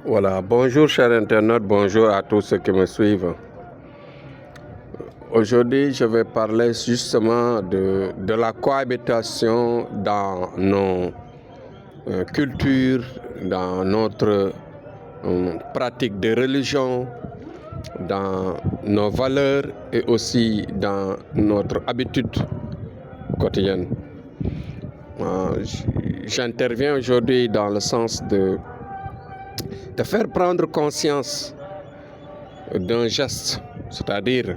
Voilà, bonjour chers internautes, bonjour à tous ceux qui me suivent. Aujourd'hui, je vais parler justement de la cohabitation dans nos cultures, dans notre pratique de religion, dans nos valeurs et aussi dans notre habitude quotidienne. J'interviens aujourd'hui dans le sens de faire prendre conscience d'un geste, c'est-à-dire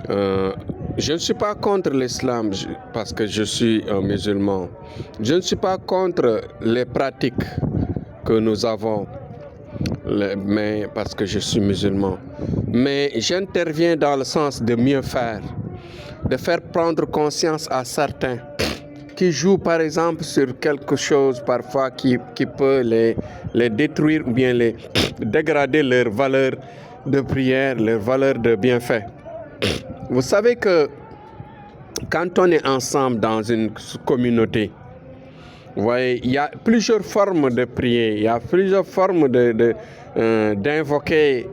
je ne suis pas contre l'islam parce que je suis un musulman. Je ne suis pas contre les pratiques que nous avons, mais parce que je suis musulman. Mais j'interviens dans le sens de mieux faire, de faire prendre conscience à certains qui jouent par exemple sur quelque chose parfois qui peut les détruire ou bien les dégrader leur valeur de prière, leur valeur de bienfait. Vous savez que quand on est ensemble dans une communauté, vous voyez, il y a plusieurs formes de prier, il y a plusieurs formes d'invoquer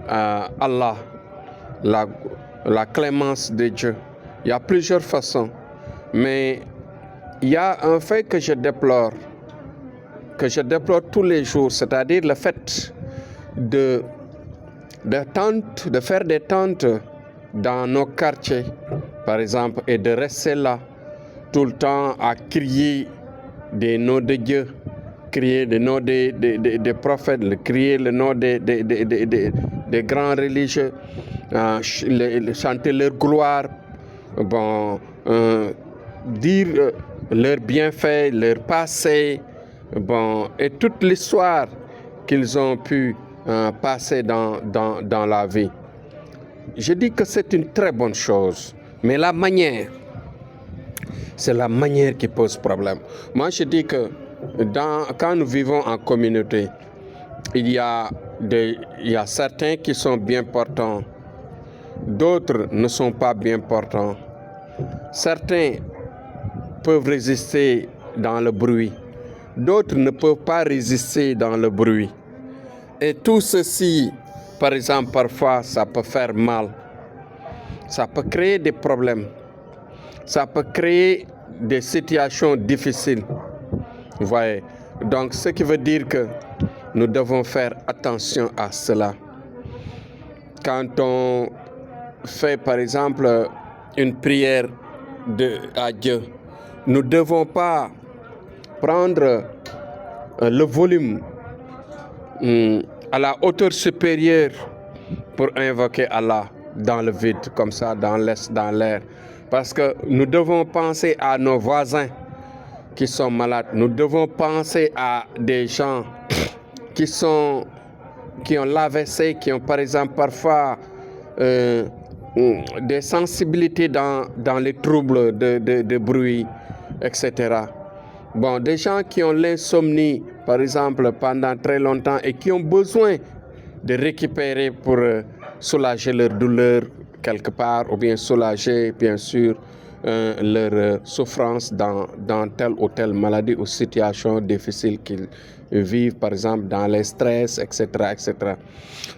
Allah, la clémence de Dieu. Il y a plusieurs façons, mais il y a un fait que je déplore tous les jours, c'est-à-dire le fait de faire des tentes dans nos quartiers, par exemple, et de rester là tout le temps à crier des noms de Dieu, crier des noms des prophètes, crier le nom des grands religieux, chanter leur gloire, dire leurs bienfaits, leur passé, et toute l'histoire qu'ils ont pu passer dans la vie. Je dis que c'est une très bonne chose, mais la manière, c'est la manière qui pose problème. Moi, je dis que quand nous vivons en communauté, il y a certains qui sont bien portants, d'autres ne sont pas bien portants. Certains peuvent résister dans le bruit, d'autres ne peuvent pas résister dans le bruit. Et tout ceci, par exemple, parfois, ça peut faire mal. Ça peut créer des problèmes. Ça peut créer des situations difficiles. Vous voyez? Donc, ce qui veut dire que nous devons faire attention à cela. Quand on fait, par exemple, une prière à Dieu, nous ne devons pas prendre le volume à la hauteur supérieure pour invoquer Allah dans le vide, comme ça, dans l'air. Parce que nous devons penser à nos voisins qui sont malades. Nous devons penser à des gens qui ont l'AVC, qui ont par exemple parfois des sensibilités dans les troubles de bruit, etc. Des gens qui ont l'insomnie, par exemple, pendant très longtemps et qui ont besoin de récupérer pour soulager leur douleur quelque part, ou bien soulager, bien sûr, leur souffrance dans telle ou telle maladie ou situation difficile qu'ils vivent, par exemple, dans les stress, etc., etc.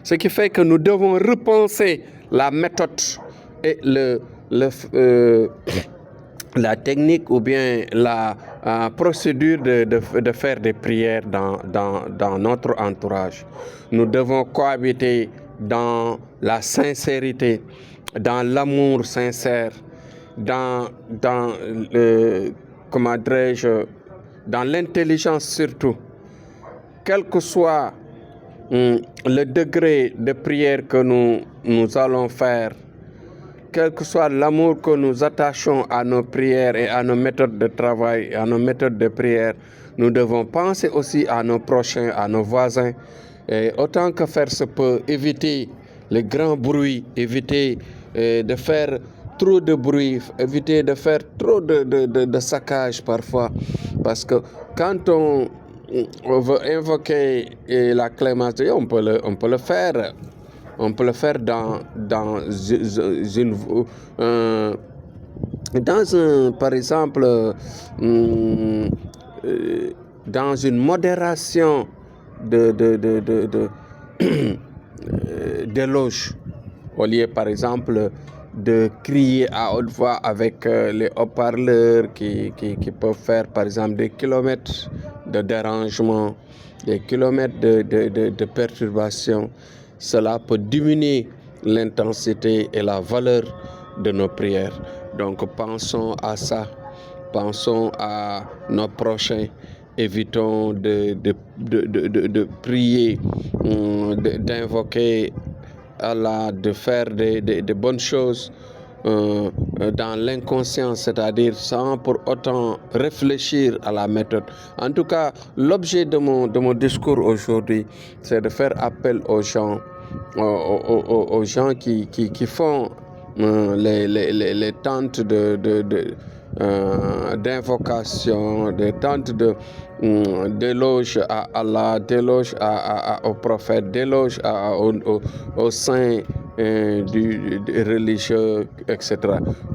Ce qui fait que nous devons repenser la méthode et la technique ou bien la procédure de faire des prières dans notre entourage. Nous devons cohabiter dans la sincérité, dans l'amour sincère, dans l'intelligence surtout. Quel que soit le degré de prière que nous allons faire, quel que soit l'amour que nous attachons à nos prières et à nos méthodes de travail, à nos méthodes de prière, nous devons penser aussi à nos prochains, à nos voisins. Et autant que faire se peut, éviter les grands bruits, éviter de faire trop de bruit, éviter de faire trop de saccage parfois. Parce que quand on veut invoquer la clémence de Dieu, on peut le faire. On peut le faire par exemple, dans une modération d'éloges, au lieu par exemple de crier à haute voix avec les haut-parleurs qui peuvent faire par exemple des kilomètres de dérangement, des kilomètres de perturbation. Cela peut diminuer l'intensité et la valeur de nos prières. Donc pensons à ça, pensons à nos prochains. Évitons de prier, d'invoquer Allah, de faire des bonnes choses dans l'inconscience, c'est-à-dire sans pour autant réfléchir à la méthode. En tout cas, l'objet de mon discours aujourd'hui, c'est de faire appel aux gens, aux gens qui font les tentes d'invocation, des tentes d'éloge à Allah, d'éloge au prophète, d'éloge aux saints religieux, etc.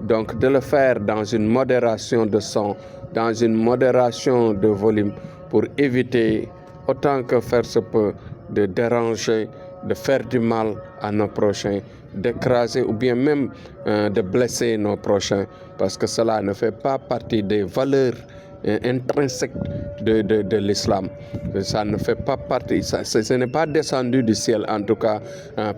Donc de le faire dans une modération de son, dans une modération de volume, pour éviter autant que faire se peut de déranger, de faire du mal à nos prochains, d'écraser ou bien même de blesser nos prochains, parce que cela ne fait pas partie des valeurs intrinsèques de l'islam. Ça ne fait pas partie, ce n'est pas descendu du ciel, en tout cas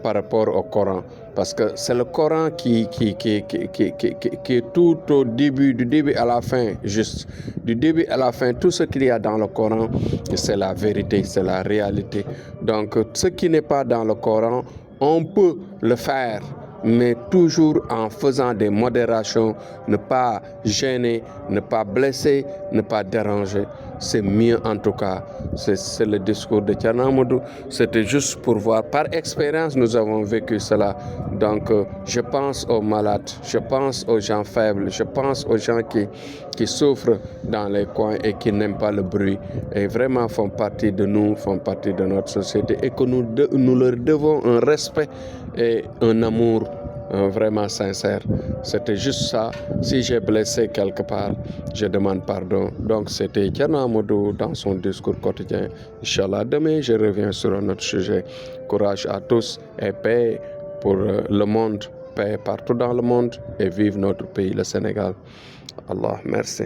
par rapport au Coran, parce que c'est le Coran qui est tout au début, du début à la fin, juste du début à la fin, tout ce qu'il y a dans le Coran, c'est la vérité, c'est la réalité. Donc ce qui n'est pas dans le Coran, on peut le faire, mais toujours en faisant des modérations, ne pas gêner, ne pas blesser, ne pas déranger. C'est mieux en tout cas. C'est le discours de Thierno Amadou. C'était juste pour voir. Par expérience, nous avons vécu cela. Donc, je pense aux malades, je pense aux gens faibles, je pense aux gens qui souffrent dans les coins et qui n'aiment pas le bruit. Et vraiment font partie de nous, font partie de notre société. Et que nous leur devons un respect et un amour vraiment sincère. C'était juste ça. Si j'ai blessé quelque part, je demande pardon. Donc c'était Thierno Amadou dans son discours quotidien. Inch'Allah, demain je reviens sur un autre sujet. Courage à tous et paix pour le monde, paix partout dans le monde, et vive notre pays, le Sénégal. Allah, merci.